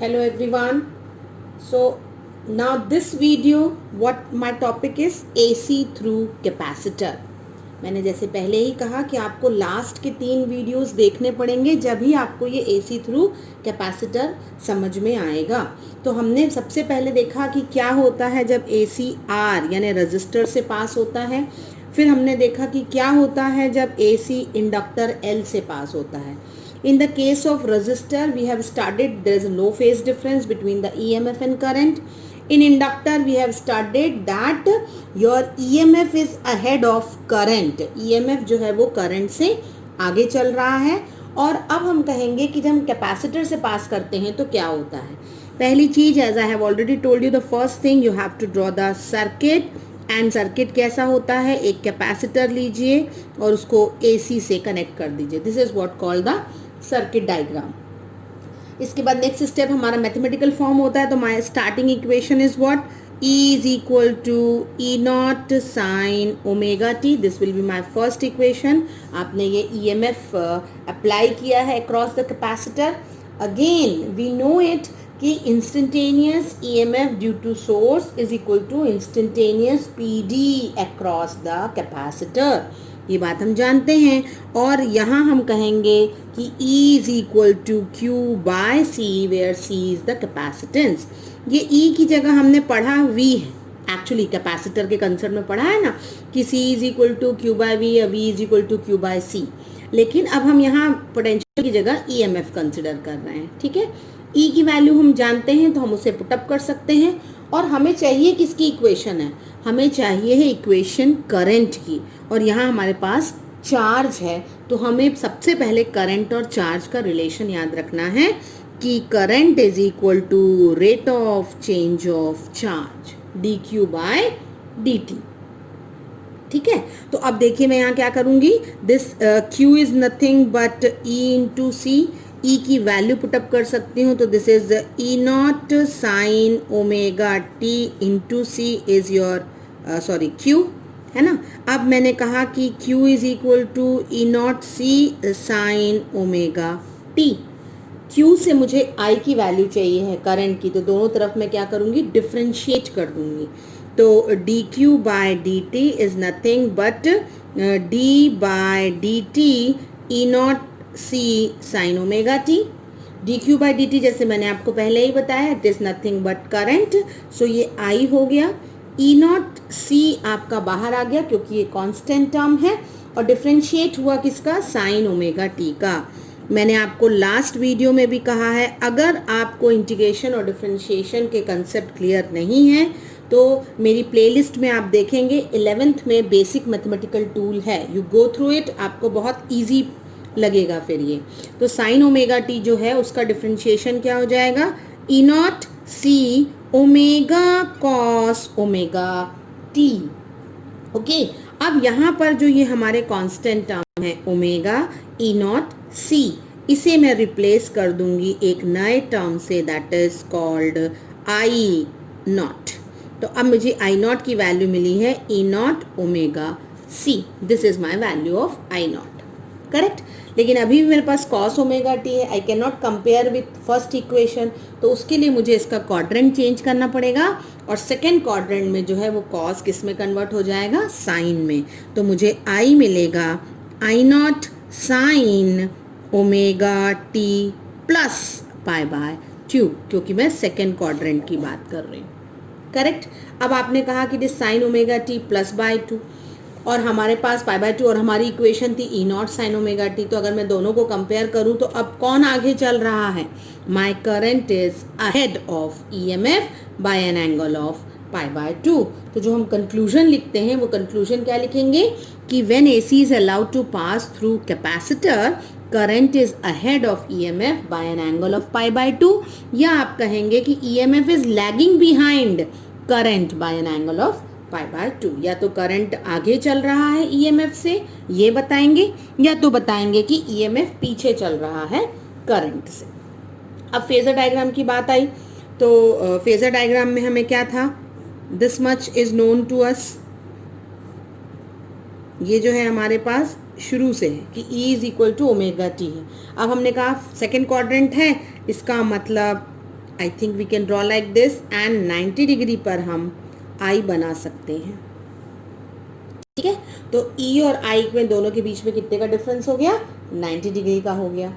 Hello everyone. So now this video what my topic is AC through capacitor. मैंने जैसे पहले ही कहा कि आपको लास्ट के 3 वीडियोस देखने पड़ेंगे जब ही आपको ये AC थ्रू कैपेसिटर समझ में आएगा। तो हमने सबसे पहले देखा कि क्या होता है जब AC R यानी रजिस्टर से पास होता है। फिर हमने देखा कि क्या होता है जब AC इंडक्टर L से पास होता है। In the case of resistor, we have studied there is no phase difference between the EMF and current. In inductor, we have studied that your EMF is ahead of current. EMF जो है वो current से आगे चल रहा है। और अब हम कहेंगे कि जब हम कैपेसिटर से पास करते हैं तो क्या होता है। पहली चीज, as I have already told you, the first thing you have to draw the circuit. And circuit कैसा होता है, एक कैपेसिटर लीजिए और उसको AC से कनेक्ट कर दीजिए। This is what called the circuit diagram. इसके बाद नेक्स्ट स्टेप हमारा मैथमेटिकल फॉर्म होता है। तो my starting equation is what, E is equal to E not sine omega t. This will be my first equation. आपने ये EMF apply किया है across the capacitor. Again we know it कि instantaneous EMF due to source is equal to instantaneous PD across the capacitor. ये बात हम जानते हैं। और यहाँ हम कहेंगे कि E is equal to Q by C where C is the capacitance. ये E की जगह हमने पढ़ा V है, एक्चुअली कैपेसिटर के कंसेप्ट में पढ़ा है ना कि C is equal to Q by V या V is equal to Q by C। लेकिन अब हम यहाँ पोटेंशियल की जगह EMF कंसिडर कर रहे हैं, ठीक है। E की वैल्यू हम जानते हैं तो हम उसे पुटअप कर सकते हैं। और हमें चाहिए किसकी इक्वेशन है, हमें चाहिए है इक्वेशन करंट की। और यहाँ हमारे पास चार्ज है तो हमें सबसे पहले करंट और चार्ज का रिलेशन याद रखना है कि current is equal to rate of change of charge dq by dt। ठीक है, तो अब देखिए मैं यहाँ क्या करूँगी, this q is nothing but E into c. E की वैल्यू पुटअप कर सकती हूँ तो this is E not sine omega t into c is your Q, है ना। अब मैंने कहा कि Q is equal to E not C sine omega t. Q से मुझे I की वैल्यू चाहिए है करंट की, तो दोनों तरफ मैं क्या करूँगी, डिफ्रेंशिएट कर दूँगी। तो dq by dt is nothing but d by dt E not C sine omega t. dq by dt जैसे मैंने आपको पहले ही बताया it is nothing but current. So ये I हो गया। E नॉट सी आपका बाहर आ गया क्योंकि ये कांस्टेंट टर्म है और डिफ्रेंशिएट हुआ किसका, साइन ओमेगा टी का। मैंने आपको लास्ट वीडियो में भी कहा है अगर आपको इंटीग्रेशन और डिफरेंशिएशन के कंसेप्ट क्लियर नहीं है तो मेरी प्लेलिस्ट में आप देखेंगे 11th में बेसिक मैथमेटिकल टूल है, यू गो थ्रू इट, आपको बहुत ईजी लगेगा फिर ये। तो साइन ओमेगा टी जो है उसका डिफरेंशिएशन क्या हो जाएगा, E nought C omega cos omega t. Okay, अब यहाँ पर जो ये हमारे कांस्टेंट टर्म है ओमेगा ई नॉट सी, इसे मैं रिप्लेस कर दूंगी एक नए टर्म से that is called I nought. तो अब मुझे आई नॉट की वैल्यू मिली है E nought omega C. This is my value of I nought, correct. लेकिन अभी भी मेरे पास कॉस ओमेगा टी है, I can not compare with first equation, तो उसके लिए मुझे इसका क्वाड्रेंट चेंज करना पड़ेगा। और सेकेंड क्वाड्रेंट में जो है वो कॉस किस में कन्वर्ट हो जाएगा, साइन में। तो मुझे आई मिलेगा I nought sine omega t plus pi by 2, क्योंकि मैं सेकेंड क्वाड्रेंट की बात कर रही हूँ, करेक्ट। अब आपने कहा कि this sign omega t plus by 2 और हमारे पास पाई बाय 2 और हमारी इक्वेशन थी ई नॉट साइन ओमेगा टी। तो अगर मैं दोनों को कंपेयर करूं तो अब कौन आगे चल रहा है, my current is ahead of EMF by an angle of pi by 2। तो जो हम कंक्लूजन लिखते हैं वो कंक्लूजन क्या लिखेंगे कि when AC is allowed to pass through capacitor current is ahead of EMF by an angle of pi by 2, या आप कहेंगे कि EMF is lagging behind current by an angle of pi by 2। या तो current आगे चल रहा है EMF से, ये बताएंगे, या तो बताएंगे कि EMF पीछे चल रहा है करंट से। अब फेजर डायग्राम की बात आई तो फेजर डायग्राम में हमें क्या था, this much is known to us. ये जो है हमारे पास शुरू से है कि E is equal to omega t है। अब हमने कहा सेकेंड क्वाड्रेंट है, इसका मतलब I think we can draw like this and 90 degree पर हम आई बना सकते हैं। ठीक है, तो ई और आई में दोनों के बीच में कितने का डिफरेंस हो गया? 90 डिग्री का हो गया।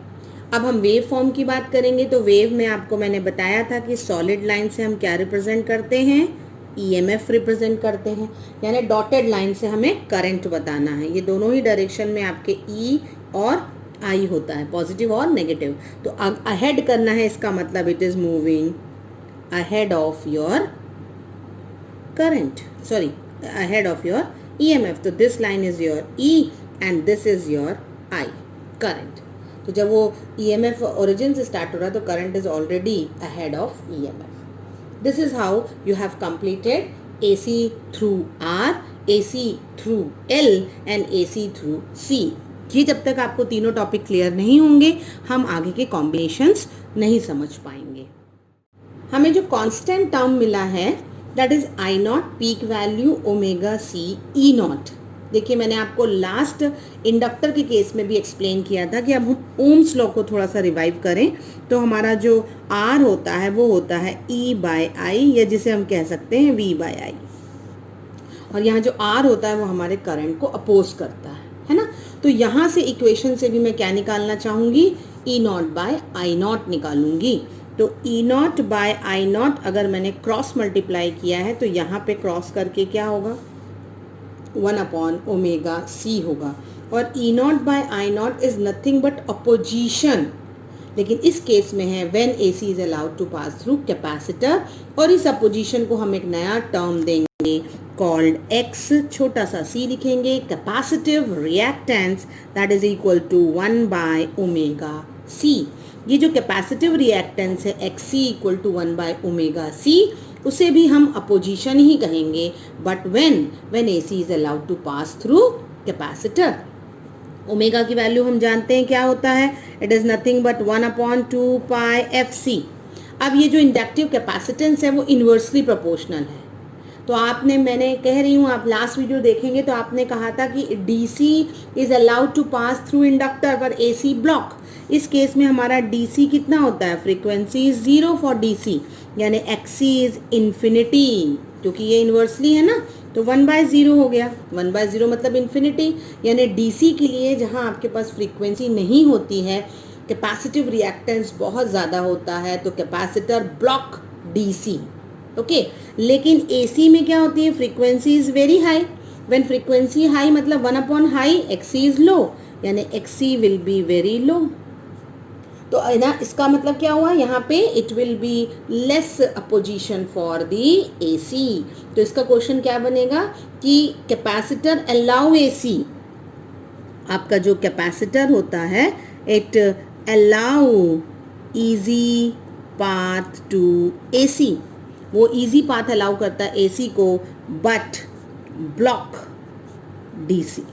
अब हम वेव फॉर्म की बात करेंगे तो वेव में आपको मैंने बताया था कि सॉलिड लाइन से हम क्या रिप्रेजेंट करते हैं? ईएमएफ रिप्रेजेंट करते हैं, यानी डॉटेड लाइन से हमें करंट बताना है। ये दोनों ही डायरेक्शन में आपके ई और आई होता है, पॉजिटिव और नेगेटिव। तो अब अहेड करना है, इसका मतलब it is moving ahead of your current, sorry ahead of your EMF। तो this line is your E and this is your I, current. तो जब वो EMF ओरिजिन से स्टार्ट हो रहा है तो current is already ahead of EMF। This is how you have completed AC through R, AC through L and AC through C। ये जब तक आपको तीनों टॉपिक क्लियर नहीं होंगे हम आगे के कॉम्बिनेशंस नहीं समझ पाएंगे। हमें जो कांस्टेंट टर्म मिला है that is I not peak value omega c e not. देखिए मैंने आपको लास्ट इंडक्टर के केस में भी एक्सप्लेन किया था कि अब हम ओम्स लॉ को थोड़ा सा रिवाइव करें तो हमारा जो आर होता है वो होता है ई बाय आई, या जिसे हम कह सकते हैं वी बाय आई। और यहाँ जो आर होता है वो हमारे करंट को अपोज करता है ना। तो यहाँ से इक्वेशन से भी मैं क्या निकालना चाहूँगी? ई नॉट बाय आई नॉट निकालूंगी। तो ई नॉट बाय आई नॉट अगर मैंने क्रॉस मल्टीप्लाई किया है तो यहाँ पे क्रॉस करके क्या होगा? 1 अपॉन ओमेगा सी होगा। और E nought by I nought is nothing but opposition, लेकिन इस केस में है when AC is allowed to pass through capacitor. और इस अपोजिशन को हम एक नया टर्म देंगे कॉल्ड एक्स, छोटा सा सी लिखेंगे, capacitive reactance that is equal to 1 by omega c. ये जो कैपेसिटिव रिएक्टेंस है x c equal to 1 by omega c, उसे भी हम अपोजिशन ही कहेंगे, but when AC is allowed to pass through capacitor. Omega की वैल्यू हम जानते हैं क्या होता है, it is nothing but 1 upon 2 pi f c. अब ये जो इंडक्टिव कैपेसिटेंस है वो इन्वर्सली प्रोपोर्शनल है। तो आपने, मैंने कह रही हूँ, आप लास्ट वीडियो देखेंगे तो आपने कहा था कि DC is allowed to pass through inductor पर एसी ब्लॉक। इस केस में हमारा डीसी कितना होता है? फ्रीक्वेंसी इज 0 फॉर डीसी, यानी एक्सी इज इन्फिनिटी, क्योंकि ये इन्वर्सली है ना, तो 1/0 हो गया। 1/0 मतलब इन्फिनिटी, यानी डीसी के लिए जहाँ आपके पास फ्रीक्वेंसी नहीं होती है, कैपेसिटिव रिएक्टेंस बहुत ज़्यादा होता है, तो कैपेसिटर ब्लॉक डीसी। ओके, लेकिन एसी में क्या होती है? Frequency is very high. When frequency high मतलब 1 upon high, XC is low, यानी XC will be very low. तो ना इसका मतलब क्या हुआ? यहाँ पे it will be less opposition for the AC. तो इसका क्वेश्चन क्या बनेगा कि कैपेसिटर अलाउ एसी। आपका जो कैपेसिटर होता है it allow easy path to AC, वो इजी पाथ अलाउ करता है एसी को, but block DC.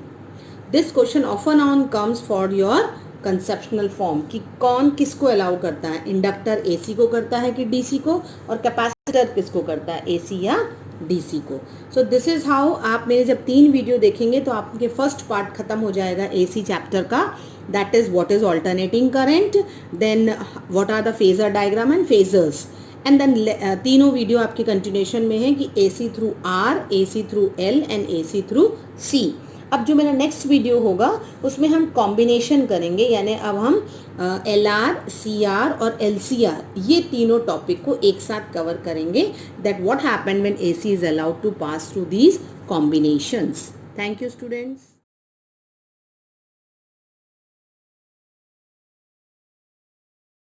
This question often on comes for your conceptional form कि कौन किसको अलाउ करता है, इंडक्टर एसी को करता है कि डीसी को, और कैपेसिटर किसको करता है, एसी या डीसी को। सो दिस इज हाउ आप मेरे जब 3 वीडियो देखेंगे तो आपके फर्स्ट पार्ट खत्म हो जाएगा एसी चैप्टर का, that is what is alternating current, then what are the phasor diagram and phasors, and then तीनों वीडियो आपके कंटिन्यूशन में है कि AC through R, AC through L and AC through C. अब जो मेरा नेक्स्ट वीडियो होगा उसमें हम कॉम्बिनेशन करेंगे, यानी अब हम LR, CR और LCR ये तीनों टॉपिक को एक साथ कवर करेंगे, that what happened when AC is allowed to pass through these combinations. Thank you students.